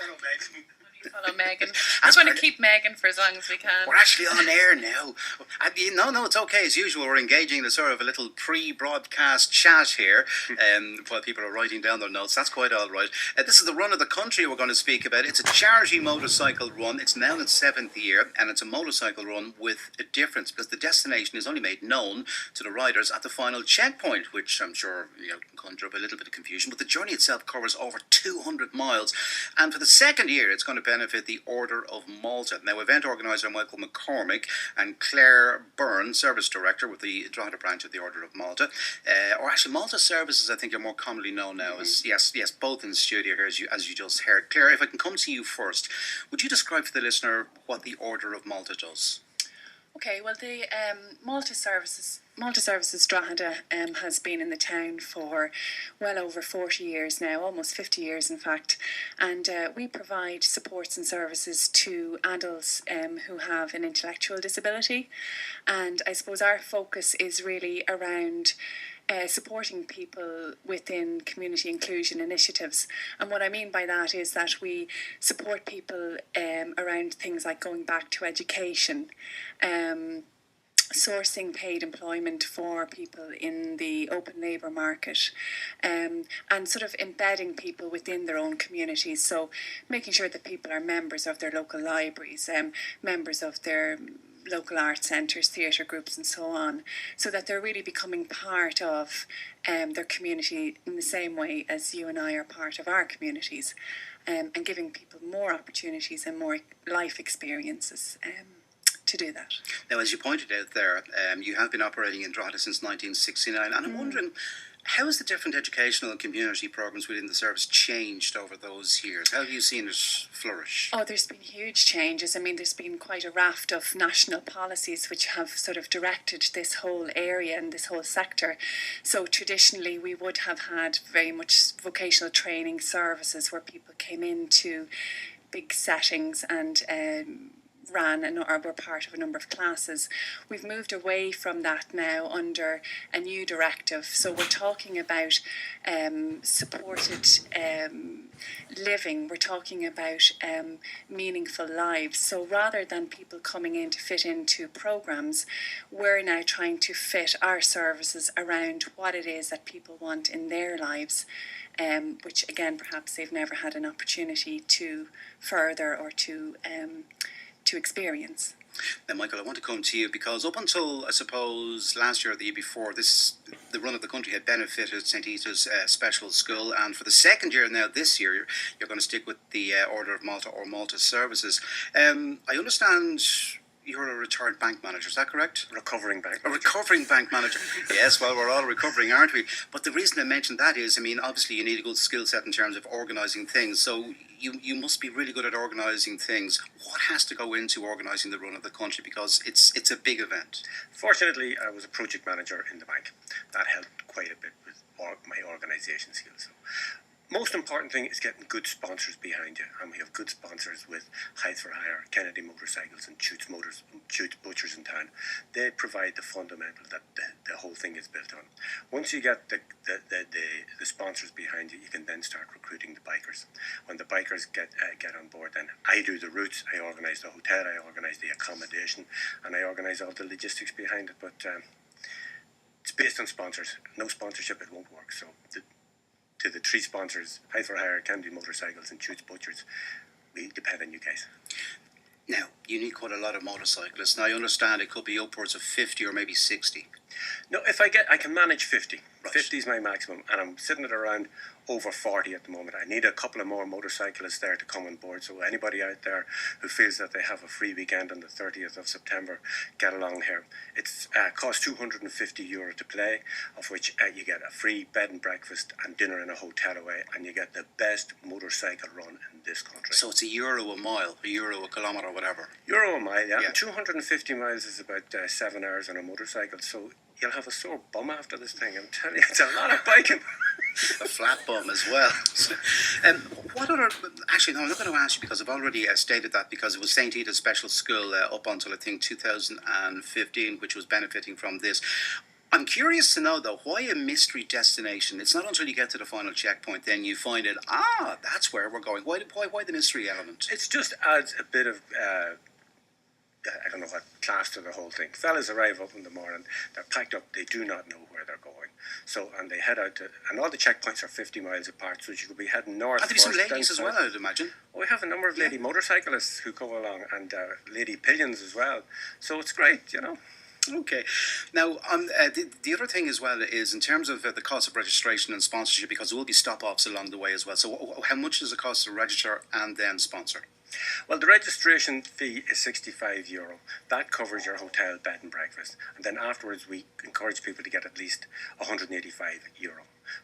follow Megan. Follow Megan. I'm going to keep Megan for as long as we can. We're actually on air now. No, it's okay. As usual, we're engaging in a sort of a little pre-broadcast chat here while people are writing down their notes. That's quite all right. This is the run of the country we're going to speak about. It's a charity motorcycle run. It's now in its 7th year, and it's a motorcycle run with a difference because the destination is only made known to the riders at the final checkpoint, which I'm sure can conjure up a little bit of confusion. But the journey itself covers over 200 miles, and for the 2nd year, it's going to benefit the Order of Malta. Now, event organiser Michael McCormick and Claire Byrne, Service Director with the Drogheda branch of the Order of Malta, or actually Malta Services, I think are more commonly known now as, yes, both in the studio here as you just heard. Claire, if I can come to you first, would you describe for the listener what the Order of Malta does? Okay, well, the Malta Services Drogheda has been in the town for well over 40 years now, almost 50 years in fact, and we provide supports and services to adults who have an intellectual disability, and I suppose our focus is really around supporting people within community inclusion initiatives. And what I mean by that is that we support people around things like going back to education, sourcing paid employment for people in the open labour market, and sort of embedding people within their own communities. So making sure that people are members of their local libraries, members of their local art centres, theatre groups and so on, so that they're really becoming part of their community in the same way as you and I are part of our communities, and giving people more opportunities and more life experiences to do that. Now, as you pointed out there, you have been operating in Drogheda since 1969, and I'm wondering, how has the different educational and community programmes within the service changed over those years? How have you seen it flourish? Oh, there's been huge changes. I mean, there's been quite a raft of national policies which have sort of directed this whole area and this whole sector. So traditionally we would have had very much vocational training services where people came into big settings and ran or were part of a number of classes. We've moved away from that now under a new directive. So we're talking about supported living. We're talking about meaningful lives. So rather than people coming in to fit into programs, we're now trying to fit our services around what it is that people want in their lives, which again, perhaps they've never had an opportunity to further or to experience. Now, Michael, I want to come to you because up until, I suppose, last year or the year before, the run of the country had benefited St. Ita's Special School, and for the 2nd year now, this year, you're going to stick with the Order of Malta or Malta Services. I understand you're a retired bank manager, is that correct? Recovering bank manager. A recovering bank manager. Yes, well, we're all recovering, aren't we? But the reason I mentioned that is, I mean, obviously you need a good skill set in terms of organising things. So you must be really good at organising things. What has to go into organising the run of the country? Because it's a big event. Fortunately, I was a project manager in the bank. That helped quite a bit with my organisation skills. So, most important thing is getting good sponsors behind you, and we have good sponsors with Height for Hire, Kennedy Motorcycles and Chutes Butchers in town. They provide the fundamental that the whole thing is built on. Once you get the sponsors behind you, you can then start recruiting the bikers. When the bikers get on board, then I do the routes, I organise the hotel, I organise the accommodation, and I organise all the logistics behind it. But it's based on sponsors. No sponsorship, it won't work. So to the 3 sponsors, Height for Hire, Kennedy Motorcycles and Chutes Butchers, we depend on you guys. Now, you need quite a lot of motorcyclists. Now, I understand it could be upwards of 50 or maybe 60. No, I can manage 50. Right. 50 is my maximum, and I'm sitting at around over 40 at the moment. I need a couple of more motorcyclists there to come on board, so anybody out there who feels that they have a free weekend on the 30th of September, get along here. It's costs €250 to play, of which you get a free bed and breakfast and dinner in a hotel away, and you get the best motorcycle run in this country. So it's €1 a mile, €1 a kilometre, whatever. €1 a mile, yeah. 250 miles is about 7 hours on a motorcycle, so you'll have a sore bum after this thing. I'm telling you, it's a lot of biking. A flat bum as well. What other... Actually, no, I'm not going to ask you because I've already stated that because it was St. Ita's Special School up until, I think, 2015, which was benefiting from this. I'm curious to know, though, why a mystery destination? It's not until you get to the final checkpoint then you find it, that's where we're going. Why the mystery element? It just adds a bit of I don't know what, class to the whole thing. Fellas arrive up in the morning, they're packed up, they do not know where they're going. So, and they head out to, and all the checkpoints are 50 miles apart, so you could be heading north. And there'll be some ladies as well, I'd imagine. We have a number of lady motorcyclists who go along, and lady pillions as well. So it's great, you know. Okay. Now, the other thing as well is in terms of the cost of registration and sponsorship, because there will be stop-offs along the way as well. So how much does it cost to register and then sponsor? Well, the registration fee is €65. That covers your hotel, bed and breakfast. And then afterwards, we encourage people to get at least €185.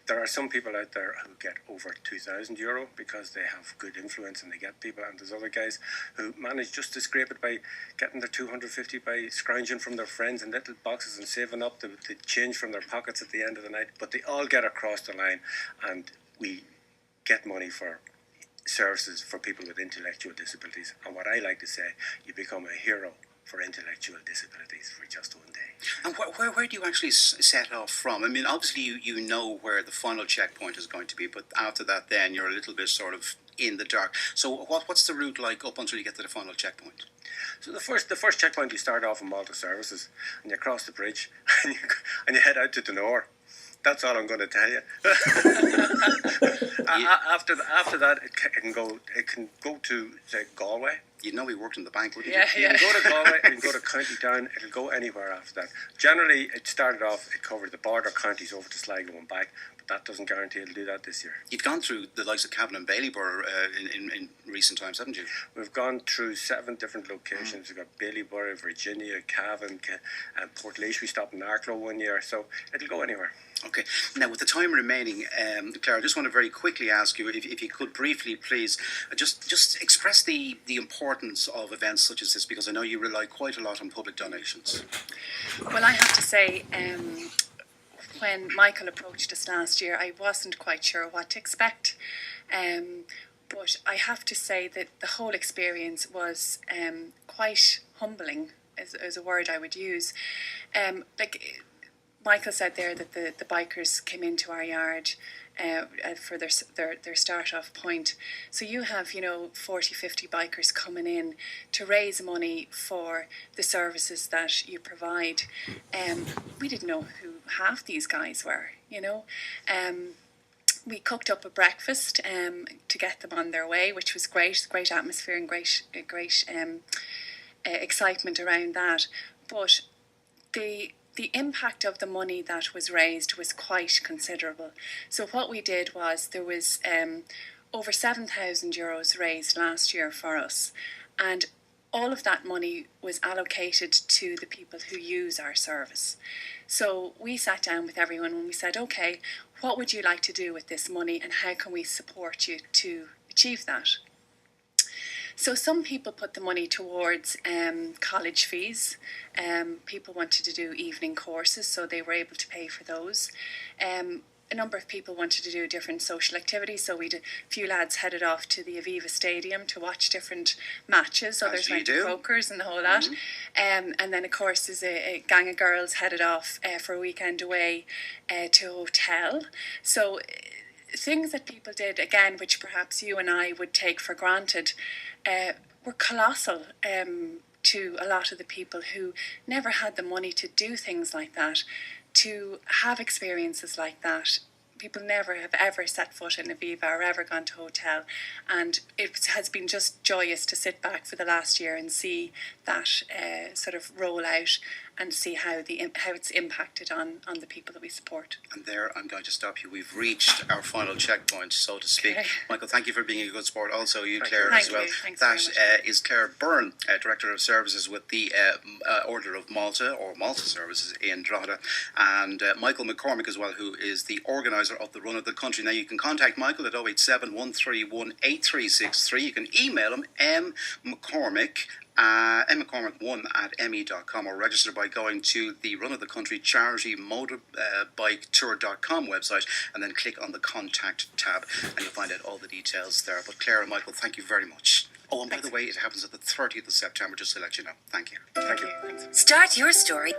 There are some people out there who get over €2,000 because they have good influence and they get people. And there's other guys who manage just to scrape it by getting their 250 by scrounging from their friends in little boxes and saving up the change from their pockets at the end of the night. But they all get across the line, and we get money for services for people with intellectual disabilities. And what I like to say, you become a hero for intellectual disabilities for just one day. And where do you actually set off from? I mean, obviously you know where the final checkpoint is going to be, but after that then you're a little bit sort of in the dark. So what's the route like up until you get to the final checkpoint? So the first checkpoint, you start off in Malta Services and you cross the bridge and you head out to Dunor. That's all I'm going to tell you. After that, it can go to, say, Galway. You'd know he worked in the bank, wouldn't you? you? You can go to Galway, you can go to County Down, it'll go anywhere after that. Generally, it started off, it covered the border counties over to Sligo and back, but that doesn't guarantee it'll do that this year. You've gone through the likes of Cavan and Ballybor in recent times, haven't you? We've gone through 7 different locations. We've got Ballybor, Virginia, Cavan, and Port We stopped in Arklow one year, so it'll go anywhere. Okay. Now, with the time remaining, Claire, I just want to very quickly ask you if you could briefly, please, just express the importance of events such as this, because I know you rely quite a lot on public donations. Well, I have to say, when Michael approached us last year, I wasn't quite sure what to expect. But I have to say that the whole experience was quite humbling, is a word I would use. Michael said there that the bikers came into our yard for their start-off point. So you have, 40, 50 bikers coming in to raise money for the services that you provide. We didn't know who half these guys were, We cooked up a breakfast to get them on their way, which was great atmosphere and great excitement around that. But the impact of the money that was raised was quite considerable. So what we did was there was over €7,000 raised last year for us, and all of that money was allocated to the people who use our service. So we sat down with everyone and we said, okay, what would you like to do with this money and how can we support you to achieve that? So some people put the money towards college fees. People wanted to do evening courses, so they were able to pay for those. A number of people wanted to do different social activities, so a few lads headed off to the Aviva Stadium to watch different matches. Others went to Croakers and the whole lot. And then, of course, there's a gang of girls headed off for a weekend away to a hotel. So things that people did, again, which perhaps you and I would take for granted, were colossal to a lot of the people who never had the money to do things like that, to have experiences like that. People never have ever set foot in Aviva or ever gone to a hotel, and it has been just joyous to sit back for the last year and see that sort of roll out and see how it's impacted on the people that we support. And there, I'm going to stop you. We've reached our final checkpoint, so to speak. Okay. Michael, thank you for being a good sport. Also, you, Claire, as well. That is Claire Byrne, Director of Services with the Order of Malta, or Malta Services in Drogheda, and Michael McCormick as well, who is the organiser of the Run of the Country. Now, you can contact Michael at 087 131 8363. You can email him, mccormick1 at me.com, or register by going to the Run of the Country Charity Motorbike Tour.com website and then click on the contact tab and you'll find out all the details there. But Claire and Michael, thank you very much. Oh, and by the way, it happens at the 30th of September, just to let you know. Thank you. Thank you. Start your story.